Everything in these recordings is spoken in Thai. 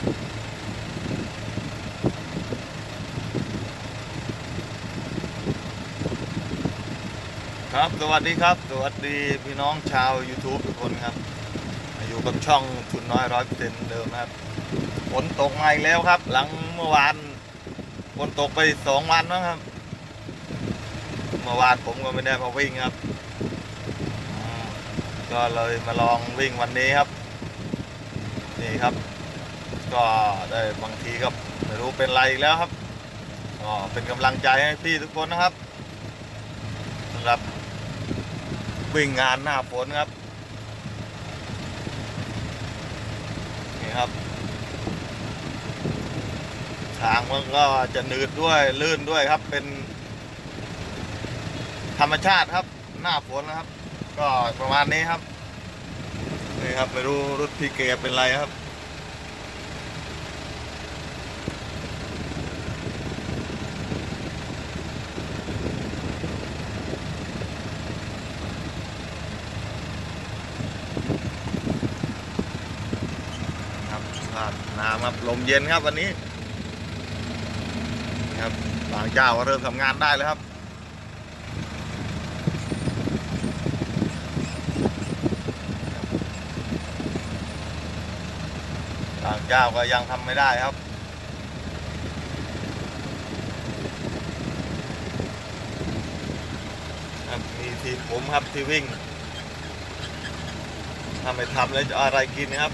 ครับสวัสดีครับสวัสดีพี่น้องชาว YouTube ทุกคนครับอยู่กับช่องทุนน้อย100%เดิมนะครับฝนตกมาอีกแล้วครับ หลังเมื่อวานฝนตกไป2 วันนะครับเมื่อวานผมก็ไม่ได้มาวิ่งครับก็เลยมาลองวิ่งวันนี้ครับนี่ครับก็ได้บางทีก็ไม่รู้เป็นไรอีกแล้วครับก็เป็นกำลังใจให้พี่ทุกคนนะครับสำหรับวิ่งงานหน้าฝนครับนี่ครับทางมันก็จะหนืดด้วยลื่นด้วยครับเป็นธรรมชาติครับหน้าฝนนะครับก็ประมาณนี้ครับนี่ครับไม่รู้รถพี่เกเป็นไรครับครับน้ำครับลมเย็นครับวันนี้ครับบางเจ้าก็เริ่มทำงานได้แล้วครับบางเจ้าก็ยังทำไม่ได้ครับมีทีมผมครับที่วิ่งถ้าไม่ทำแล้วจะอะไรกินนะครับ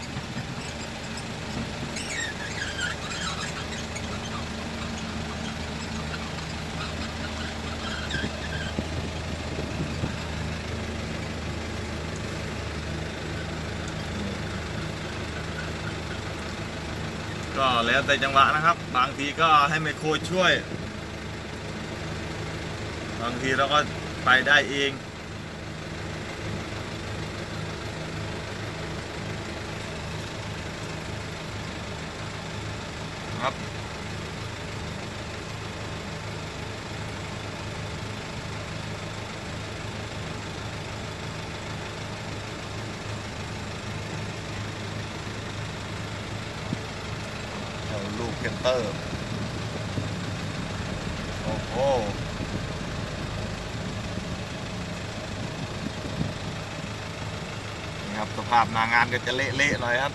ก็แล้วแต่จังหวะนะครับบางทีก็ให้ไมโครช่วยบางทีเราก็ไปได้เองครับลูกเพนเตอร์โอ้โหนี่ครับสภาพหน้างานก็จะเละๆหน่อยครับ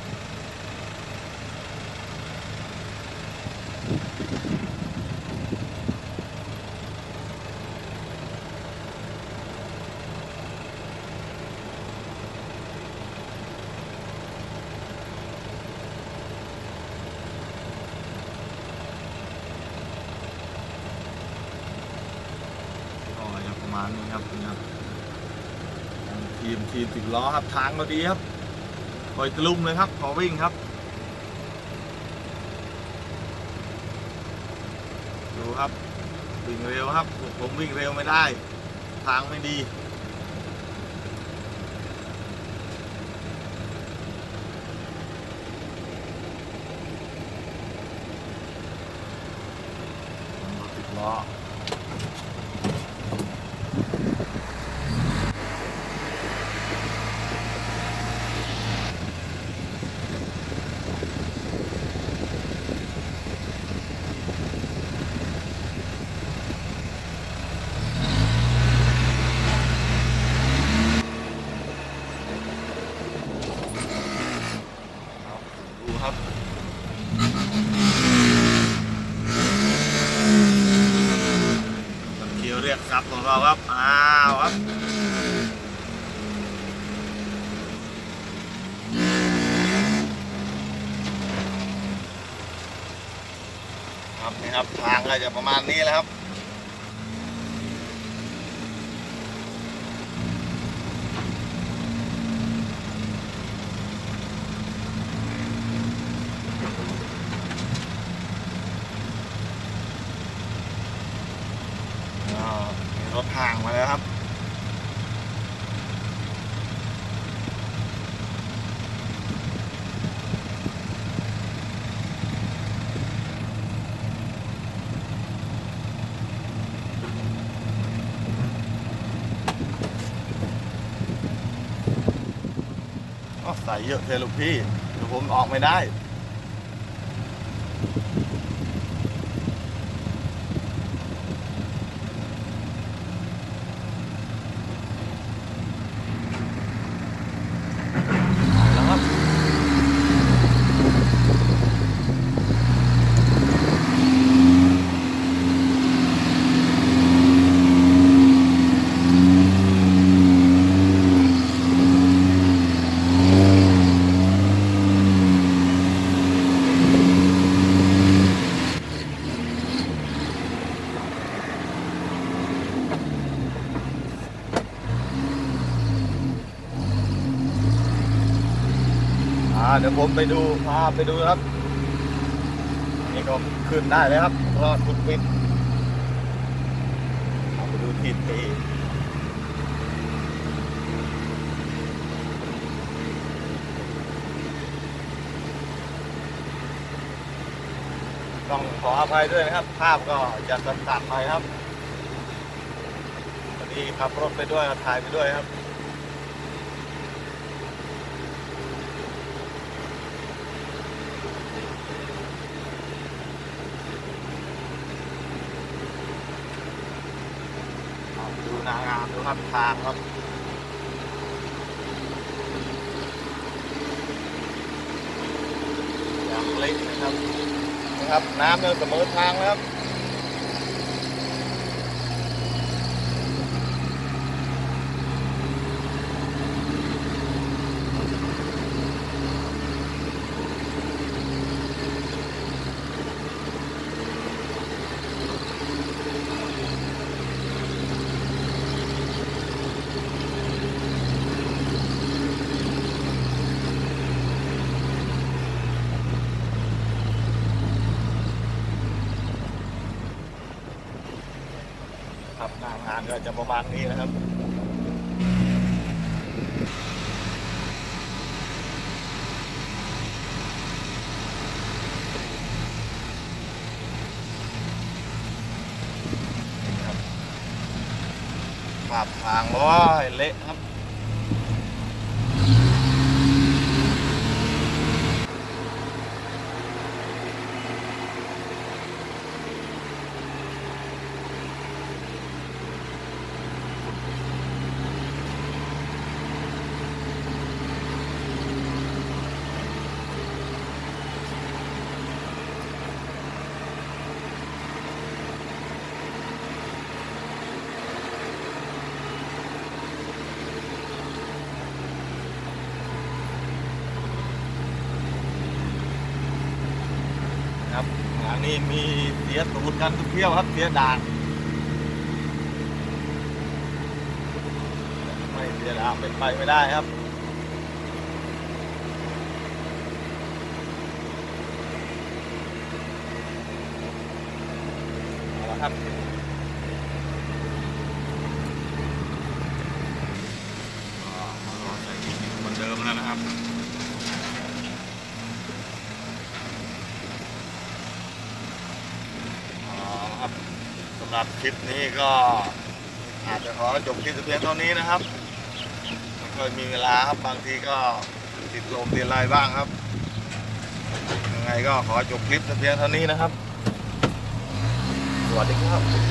ประมาณนี้ครับนี่ครับทีม10 ล้อครับทางก็ดีครับปล่อยตะลุ่มเลยครับพอวิ่งครับดูครับวิ่งเร็วครับผมวิ่งเร็วไม่ได้ทางไม่ดี10 ล้อดูครับเคียวเรียกซับของเราครับอ้าวครับครับนี่ครับทางก็จะประมาณนี้แหละครับมีรถทางมาแล้วครับใส่เยอะเทลูกพี่เดี๋ยวผมออกไม่ได้ เดี๋ยวผมไปดูพาไปดูครับนี่ก็ขึ้นได้เลยครับเพราะทุกปิดเอาไปดูที่ตีต้องขออภัยด้วยนะครับภาพก็จะตัดไปครับพอดีขับรถไปด้วยถ่ายไปด้วยครับดูนางงามดูครับทางครับอย่างเล็กนะครับนะครับน้ำยังเสมอทางนะครับครับหน้างานก็จะประมาณนี้นะครับภาพทางร้อยเละครับครับอันนี้มีเสียตูดกันทุกเที่ยวครับเสียด่านไม่เสียด่านเป็นไปไม่ได้ครับเอาละครับมารอใส่เหมือนเดิมแล้วนะครับครับสำหรับคลิปนี้ก็อาจจะขอจบคลิปเพียงเท่านี้นะครับไม่ค่อยมีเวลาครับบางทีก็ติดลมติดอะไรบ้างครับยังไงก็ขอจบคลิปเพียงเท่านี้นะครับสวัสดีครับ